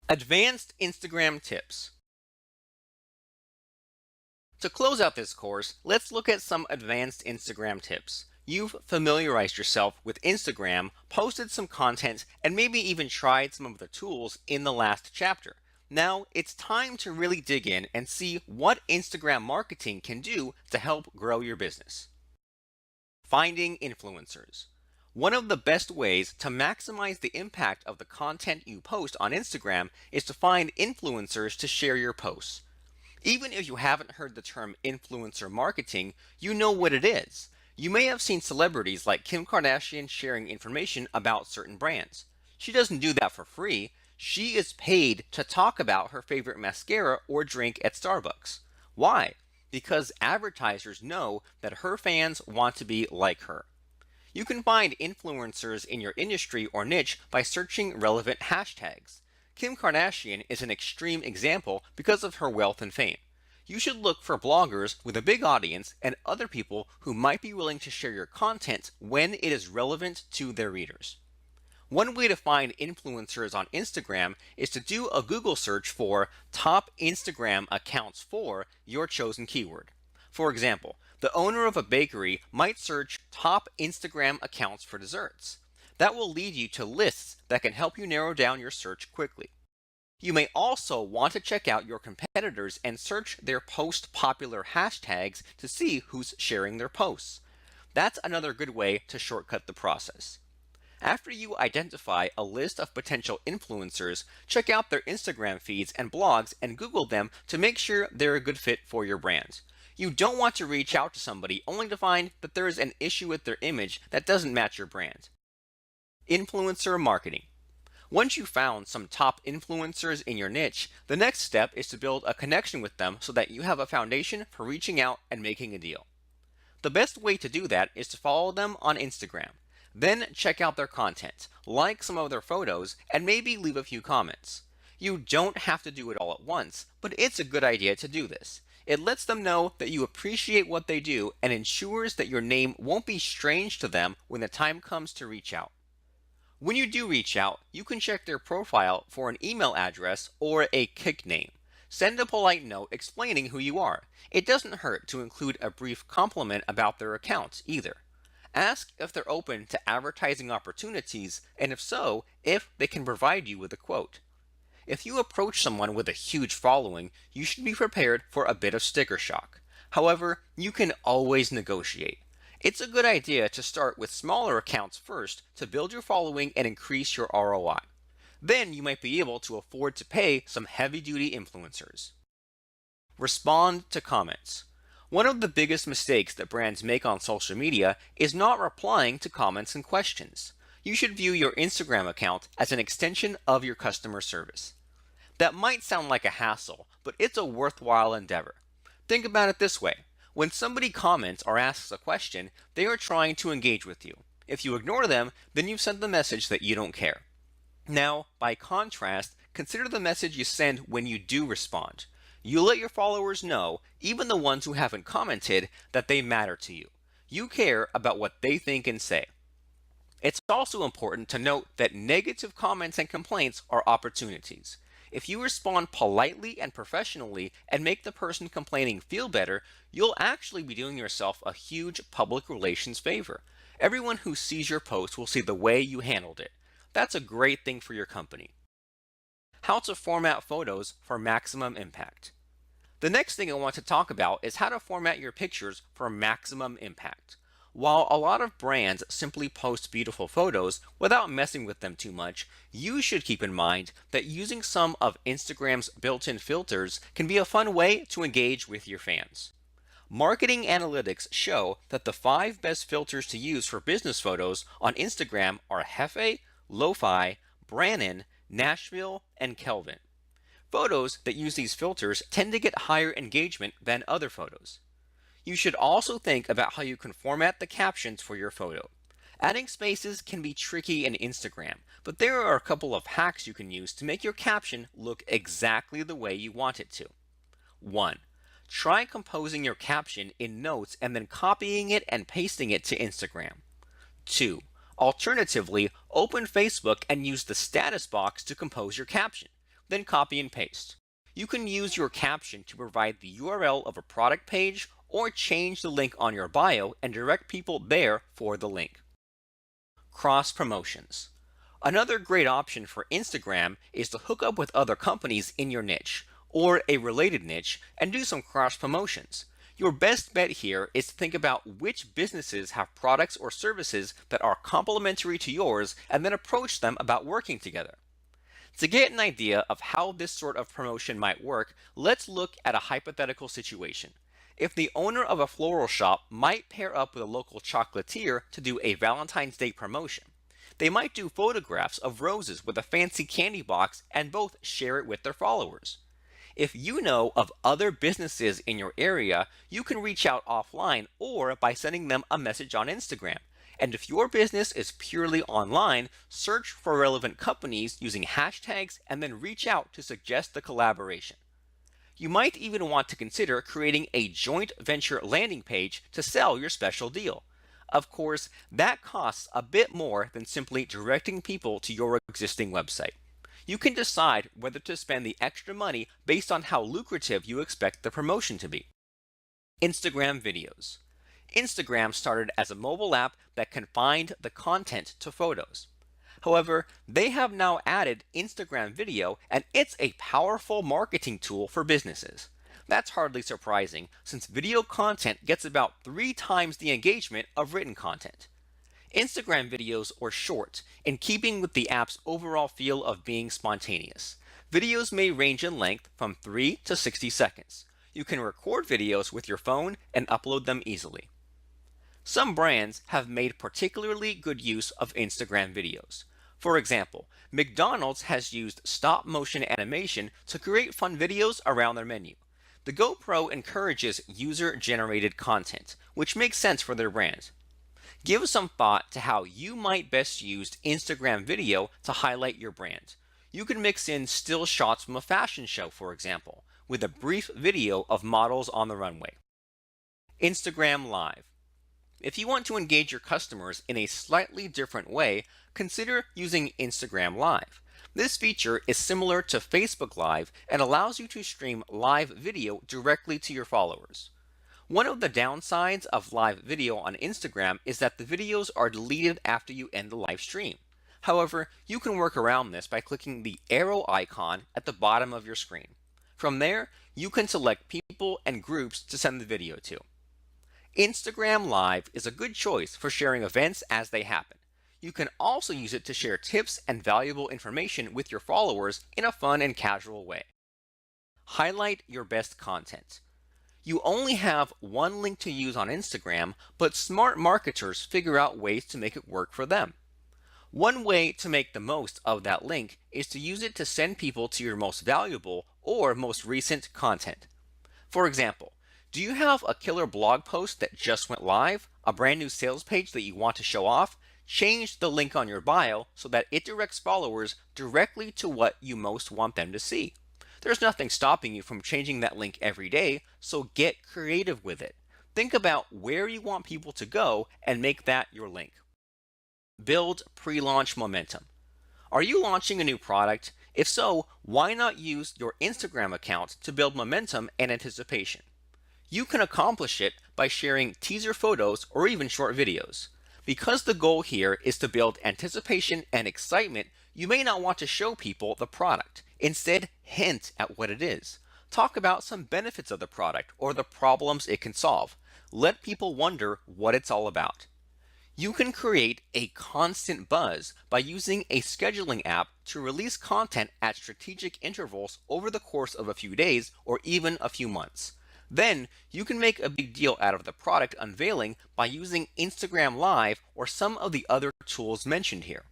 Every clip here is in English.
Advanced Instagram Tips. To close out this course, let's look at some advanced Instagram tips. You've familiarized yourself with Instagram, posted some content, and maybe even tried some of the tools in the last chapter. Now it's time to really dig in and see what Instagram marketing can do to help grow your business. Finding influencers. One of the best ways to maximize the impact of the content you post on Instagram is to find influencers to share your posts. Even if you haven't heard the term influencer marketing, you know what it is. You may have seen celebrities like Kim Kardashian sharing information about certain brands. She doesn't do that for free. She is paid to talk about her favorite mascara or drink at Starbucks. Why? Because advertisers know that her fans want to be like her. You can find influencers in your industry or niche by searching relevant hashtags. Kim Kardashian is an extreme example because of her wealth and fame. You should look for bloggers with a big audience and other people who might be willing to share your content when it is relevant to their readers. One way to find influencers on Instagram is to do a Google search for top Instagram accounts for your chosen keyword. For example, the owner of a bakery might search top Instagram accounts for desserts. That will lead you to lists that can help you narrow down your search quickly. You may also want to check out your competitors and search their post popular hashtags to see who's sharing their posts. That's another good way to shortcut the process. After you identify a list of potential influencers, check out their Instagram feeds and blogs and Google them to make sure they're a good fit for your brand. You don't want to reach out to somebody only to find that there is an issue with their image that doesn't match your brand. Influencer marketing. Once you've found some top influencers in your niche, the next step is to build a connection with them so that you have a foundation for reaching out and making a deal. The best way to do that is to follow them on Instagram. Then check out their content, like some of their photos, and maybe leave a few comments. You don't have to do it all at once, but it's a good idea to do this. It lets them know that you appreciate what they do and ensures that your name won't be strange to them when the time comes to reach out. When you do reach out, you can check their profile for an email address or a kick name. Send a polite note explaining who you are. It doesn't hurt to include a brief compliment about their account either. Ask if they're open to advertising opportunities, and if so, if they can provide you with a quote. If you approach someone with a huge following, you should be prepared for a bit of sticker shock. However, you can always negotiate. It's a good idea to start with smaller accounts first to build your following and increase your ROI. Then you might be able to afford to pay some heavy-duty influencers. Respond to comments. One of the biggest mistakes that brands make on social media is not replying to comments and questions. You should view your Instagram account as an extension of your customer service. That might sound like a hassle, but it's a worthwhile endeavor. Think about it this way. When somebody comments or asks a question, they are trying to engage with you. If you ignore them, then you've sent the message that you don't care. Now, by contrast, consider the message you send when you do respond. You let your followers know, even the ones who haven't commented, that they matter to you. You care about what they think and say. It's also important to note that negative comments and complaints are opportunities. If you respond politely and professionally and make the person complaining feel better, you'll actually be doing yourself a huge public relations favor. Everyone who sees your post will see the way you handled it. That's a great thing for your company. How to format photos for maximum impact. The next thing I want to talk about is how to format your pictures for maximum impact. While a lot of brands simply post beautiful photos without messing with them too much, you should keep in mind that using some of Instagram's built-in filters can be a fun way to engage with your fans. Marketing analytics show that the 5 best filters to use for business photos on Instagram are Hefe, Lo-Fi, Brannon, Nashville, and Kelvin. Photos that use these filters tend to get higher engagement than other photos. You should also think about how you can format the captions for your photo. Adding spaces can be tricky in Instagram, but there are a couple of hacks you can use to make your caption look exactly the way you want it to. 1. Try composing your caption in Notes and then copying it and pasting it to Instagram. 2. Alternatively, open Facebook and use the status box to compose your caption. then copy and paste. You can use your caption to provide the URL of a product page or change the link on your bio and direct people there for the link. Cross promotions. Another great option for Instagram is to hook up with other companies in your niche or a related niche and do some cross promotions. Your best bet here is to think about which businesses have products or services that are complementary to yours and then approach them about working together. To get an idea of how this sort of promotion might work, let's look at a hypothetical situation. If the owner of a floral shop might pair up with a local chocolatier to do a Valentine's Day promotion, they might do photographs of roses with a fancy candy box and both share it with their followers. If you know of other businesses in your area, you can reach out offline or by sending them a message on Instagram. And if your business is purely online, search for relevant companies using hashtags and then reach out to suggest the collaboration. You might even want to consider creating a joint venture landing page to sell your special deal. Of course, that costs a bit more than simply directing people to your existing website. You can decide whether to spend the extra money based on how lucrative you expect the promotion to be. Instagram videos. Instagram started as a mobile app that confined the content to photos. However, they have now added Instagram video, and it's a powerful marketing tool for businesses. That's hardly surprising, since video content gets about 3 times the engagement of written content. Instagram videos are short, in keeping with the app's overall feel of being spontaneous. Videos may range in length from 3 to 60 seconds. You can record videos with your phone and upload them easily. Some brands have made particularly good use of Instagram videos. For example, McDonald's has used stop-motion animation to create fun videos around their menu. The GoPro encourages user-generated content, which makes sense for their brand. Give some thought to how you might best use Instagram video to highlight your brand. You can mix in still shots from a fashion show, for example, with a brief video of models on the runway. Instagram Live. If you want to engage your customers in a slightly different way, consider using Instagram Live. This feature is similar to Facebook Live and allows you to stream live video directly to your followers. One of the downsides of live video on Instagram is that the videos are deleted after you end the live stream. However, you can work around this by clicking the arrow icon at the bottom of your screen. From there, you can select people and groups to send the video to. Instagram Live is a good choice for sharing events as they happen. You can also use it to share tips and valuable information with your followers in a fun and casual way. Highlight your best content. You only have one link to use on Instagram, but smart marketers figure out ways to make it work for them. One way to make the most of that link is to use it to send people to your most valuable or most recent content. For example, do you have a killer blog post that just went live, a brand new sales page that you want to show off? Change the link on your bio so that it directs followers directly to what you most want them to see. There's nothing stopping you from changing that link every day, so get creative with it. Think about where you want people to go and make that your link. Build pre-launch momentum. Are you launching a new product? If so, why not use your Instagram account to build momentum and anticipation? You can accomplish it by sharing teaser photos or even short videos. Because the goal here is to build anticipation and excitement, you may not want to show people the product. Instead, hint at what it is. Talk about some benefits of the product or the problems it can solve. Let people wonder what it's all about. You can create a constant buzz by using a scheduling app to release content at strategic intervals over the course of a few days or even a few months. Then, you can make a big deal out of the product unveiling by using Instagram Live or some of the other tools mentioned here.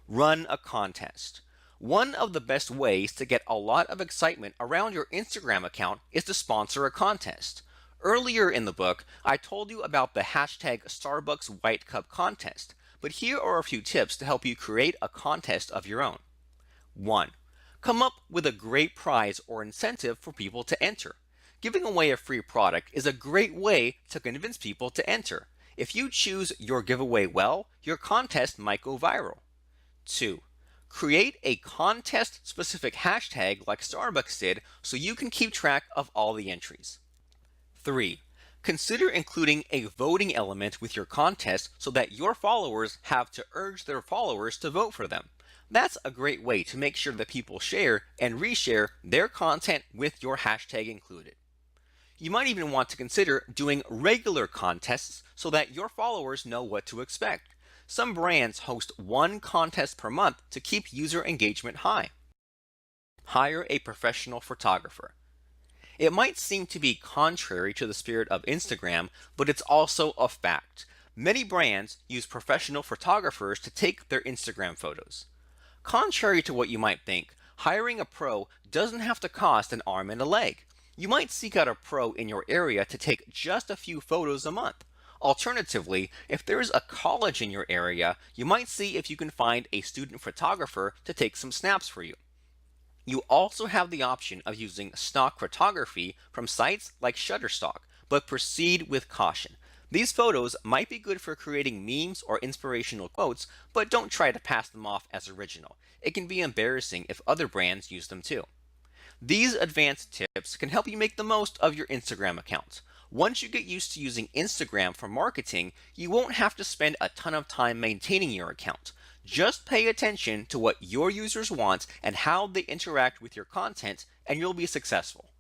Run a contest. One of the best ways to get a lot of excitement around your Instagram account is to sponsor a contest. Earlier in the book, I told you about the hashtag Starbucks White Cup contest, but here are a few tips to help you create a contest of your own. 1. Come up with a great prize or incentive for people to enter. Giving away a free product is a great way to convince people to enter. If you choose your giveaway well, your contest might go viral. 2. Create a contest specific hashtag like Starbucks did so you can keep track of all the entries. 3. Consider including a voting element with your contest so that your followers have to urge their followers to vote for them. That's a great way to make sure that people share and reshare their content with your hashtag included. You might even want to consider doing regular contests so that your followers know what to expect. Some brands host one contest per month to keep user engagement high. Hire a professional photographer. It might seem to be contrary to the spirit of Instagram, but it's also a fact. Many brands use professional photographers to take their Instagram photos. Contrary to what you might think, hiring a pro doesn't have to cost an arm and a leg. You might seek out a pro in your area to take just a few photos a month. Alternatively, if there is a college in your area, you might see if you can find a student photographer to take some snaps for you. You also have the option of using stock photography from sites like Shutterstock, but proceed with caution. These photos might be good for creating memes or inspirational quotes, but don't try to pass them off as original. It can be embarrassing if other brands use them too. These advanced tips can help you make the most of your Instagram account. Once you get used to using Instagram for marketing, you won't have to spend a ton of time maintaining your account. Just pay attention to what your users want and how they interact with your content, and you'll be successful.